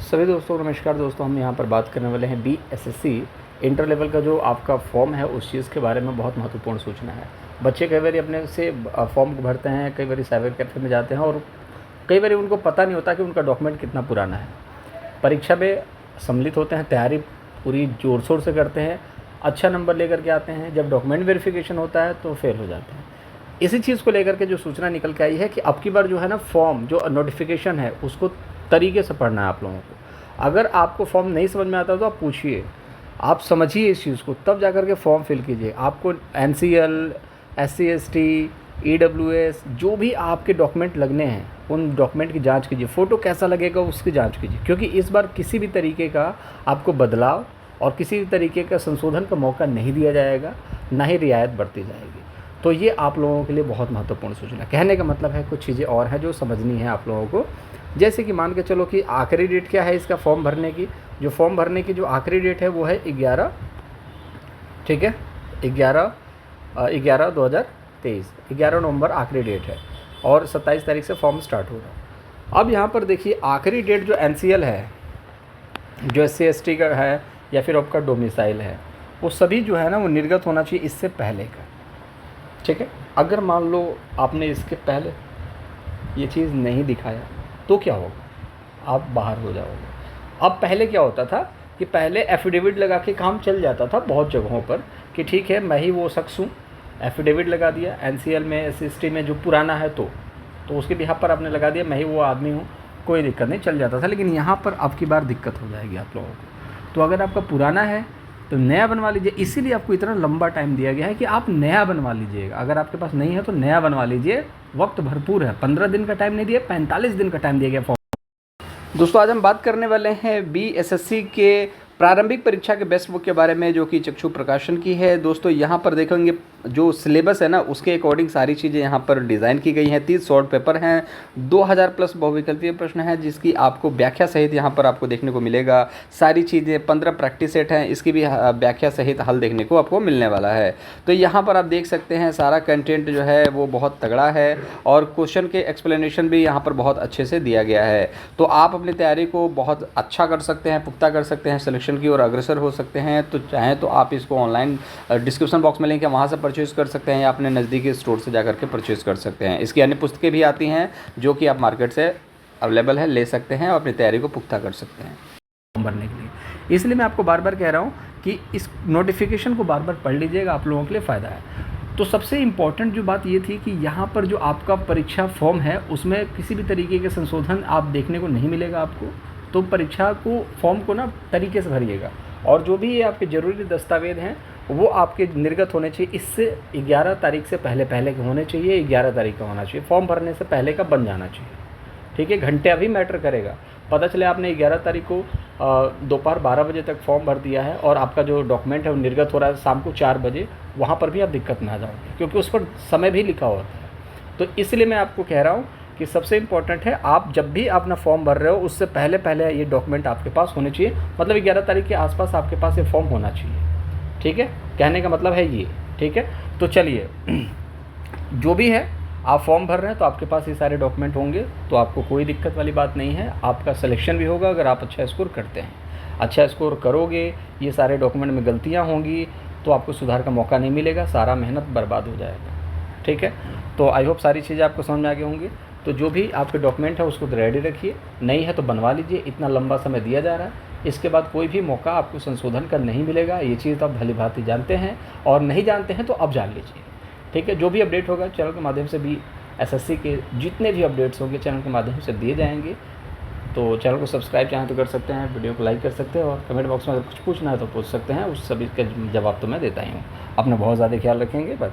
सभी दोस्तों को नमस्कार। दोस्तों हम यहाँ पर बात करने वाले हैं BSSC इंटर लेवल का जो आपका फॉर्म है उस चीज़ के बारे में। बहुत महत्वपूर्ण सूचना है। बच्चे कई बार अपने से फॉर्म भरते हैं, कई बार साइबर कैफ़े में जाते हैं और कई बार उनको पता नहीं होता कि उनका डॉक्यूमेंट कितना पुराना है। परीक्षा में सम्मिलित होते हैं, तैयारी पूरी ज़ोर शोर से करते हैं, अच्छा नंबर लेकर के आते हैं। जब डॉक्यूमेंट वेरिफिकेशन होता है तो फेल हो जाते हैं। इसी चीज़ को लेकर के जो सूचना निकल के आई है कि अब की बार जो है ना फॉर्म जो नोटिफिकेशन है उसको तरीके से पढ़ना है आप लोगों को। अगर आपको फॉर्म नहीं समझ में आता तो आप पूछिए, आप समझिए इस चीज़ को, तब जा कर के फॉर्म फिल कीजिए। आपको NCL, SC ST, EWS जो भी आपके डॉक्यूमेंट लगने हैं उन डॉक्यूमेंट की जांच कीजिए। फ़ोटो कैसा लगेगा उसकी जांच कीजिए, क्योंकि इस बार किसी भी तरीके का आपको बदलाव और किसी भी तरीके का संशोधन का मौका नहीं दिया जाएगा, ना ही रियायत बरती जाएगी। तो ये आप लोगों के लिए बहुत महत्वपूर्ण सूचना। कहने का मतलब है कुछ चीज़ें और हैं जो समझनी है आप लोगों को। जैसे कि मान के चलो कि आखिरी डेट क्या है इसका फॉर्म भरने की। जो फॉर्म भरने की जो आखिरी डेट है वो है 11, ठीक है, 11/11/2023, 11 नवंबर आखिरी डेट है और 27 तारीख से फॉर्म स्टार्ट हो रहा है। अब यहाँ पर देखिए आखिरी डेट जो NCL है, जो SC ST का है या फिर आपका डोमिसाइल है, वो सभी जो है ना वो निर्गत होना चाहिए इससे पहले का, ठीक है। अगर मान लो आपने इसके पहले ये चीज़ नहीं दिखाया तो क्या होगा, आप बाहर हो जाओगे। अब पहले क्या होता था कि पहले एफिडेविट लगा के काम चल जाता था बहुत जगहों पर कि ठीक है मैं ही वो शख्स हूँ, एफिडेविट लगा दिया NCL में, SC ST में जो पुराना है तो उसके बिहाफ पर आपने लगा दिया मैं ही वो आदमी हूँ, कोई दिक्कत नहीं, चल जाता था। लेकिन यहाँ पर अब की बार दिक्कत हो जाएगी आप लोगों को। तो अगर आपका पुराना है तो नया बनवा लीजिए। इसीलिए आपको इतना लंबा टाइम दिया गया है कि आप नया बनवा लीजिएगा। अगर आपके पास नहीं है तो नया बनवा लीजिए, वक्त भरपूर है। 15 दिन का टाइम नहीं दिया, 45 दिन का टाइम दिया गया फॉर्म। दोस्तों आज हम बात करने वाले हैं BSSC के प्रारंभिक परीक्षा के बेस्ट बुक के बारे में, जो कि चक्षु प्रकाशन की है। दोस्तों यहाँ पर देखेंगे जो सिलेबस है ना उसके अकॉर्डिंग सारी चीज़ें यहाँ पर डिज़ाइन की गई हैं। 30 शॉर्ट पेपर हैं, 2000 प्लस बहुविकल्पीय प्रश्न हैं जिसकी आपको व्याख्या सहित यहाँ पर आपको देखने को मिलेगा। सारी चीज़ें 15 प्रैक्टिस सेट हैं, इसकी भी व्याख्या सहित हल देखने को आपको मिलने वाला है। तो यहाँ पर आप देख सकते हैं सारा कंटेंट जो है वो बहुत तगड़ा है और क्वेश्चन के एक्सप्लेनेशन भी यहाँ पर बहुत अच्छे से दिया गया है। तो आप अपनी तैयारी को बहुत अच्छा कर सकते हैं, पुख्ता कर सकते हैं, सिलेक्शन की ओर अग्रसर हो सकते हैं। तो चाहें तो आप इसको ऑनलाइन डिस्क्रिप्शन बॉक्स में लिंक है, वहाँ से परचेज़ कर सकते हैं या अपने नज़दीकी स्टोर से जाकर के परचेज़ कर सकते हैं। इसकी अन्य पुस्तकें भी आती हैं जो कि आप मार्केट से अवेलेबल है, ले सकते हैं और अपनी तैयारी को पुख्ता कर सकते हैं भरने के लिए। इसलिए मैं आपको बार बार कह रहा हूँ कि इस नोटिफिकेशन को बार बार पढ़ लीजिएगा, आप लोगों के लिए फ़ायदा है। तो सबसे इम्पॉर्टेंट जो बात ये थी कि यहाँ पर जो आपका परीक्षा फॉर्म है उसमें किसी भी तरीके के संशोधन आप देखने को नहीं मिलेगा आपको। तो परीक्षा को फॉर्म को ना तरीके से भरिएगा और जो भी ये आपके ज़रूरी दस्तावेज़ हैं वो आपके निर्गत होने चाहिए। इससे 11 तारीख से पहले के होने चाहिए, 11 तारीख का होना चाहिए। फॉर्म भरने से पहले का बन जाना चाहिए, ठीक है। घंटे अभी मैटर करेगा। पता चले आपने 11 तारीख को दोपहर 12 बजे तक फॉर्म भर दिया है और आपका जो डॉक्यूमेंट है वो निर्गत हो रहा है शाम को 4 बजे, वहाँ पर भी आप दिक्कत में आ जाओगे क्योंकि उस पर समय भी लिखा होता है। तो इसलिए मैं आपको कह रहा हूँ कि सबसे इम्पॉर्टेंट है आप जब भी अपना फॉर्म भर रहे हो उससे पहले ये डॉक्यूमेंट आपके पास होने चाहिए। मतलब 11 तारीख के आसपास आपके पास ये फॉर्म होना चाहिए, ठीक है। कहने का मतलब है ये, ठीक है। तो चलिए जो भी है आप फॉर्म भर रहे हैं तो आपके पास ये सारे डॉक्यूमेंट होंगे, तो आपको कोई दिक्कत वाली बात नहीं है। आपका सिलेक्शन भी होगा अगर आप अच्छा स्कोर करते हैं। अच्छा स्कोर करोगे, ये सारे डॉक्यूमेंट में गलतियाँ होंगी तो आपको सुधार का मौका नहीं मिलेगा, सारा मेहनत बर्बाद हो जाएगा, ठीक है। तो आई होप सारी चीज़ें आपको समझ में आ गई होंगी। तो जो भी आपके डॉक्यूमेंट है उसको रेडी रखिए, नहीं है तो बनवा लीजिए। इतना लंबा समय दिया जा रहा है, इसके बाद कोई भी मौका आपको संशोधन का नहीं मिलेगा। ये चीज़ तो आप भली भांति जानते हैं और नहीं जानते हैं तो अब जान लीजिए, ठीक है। जो भी अपडेट होगा चैनल के माध्यम से BSSC के जितने भी अपडेट्स होंगे चैनल के माध्यम से दिए जाएंगे। तो चैनल को सब्सक्राइब चाहें तो कर सकते हैं, वीडियो को लाइक कर सकते हैं और कमेंट बॉक्स में अगर कुछ पूछना है तो पूछ सकते हैं, उस सभी का जवाब तो मैं देता ही हूँ। अपना बहुत ज़्यादा ख्याल रखेंगे, बाय।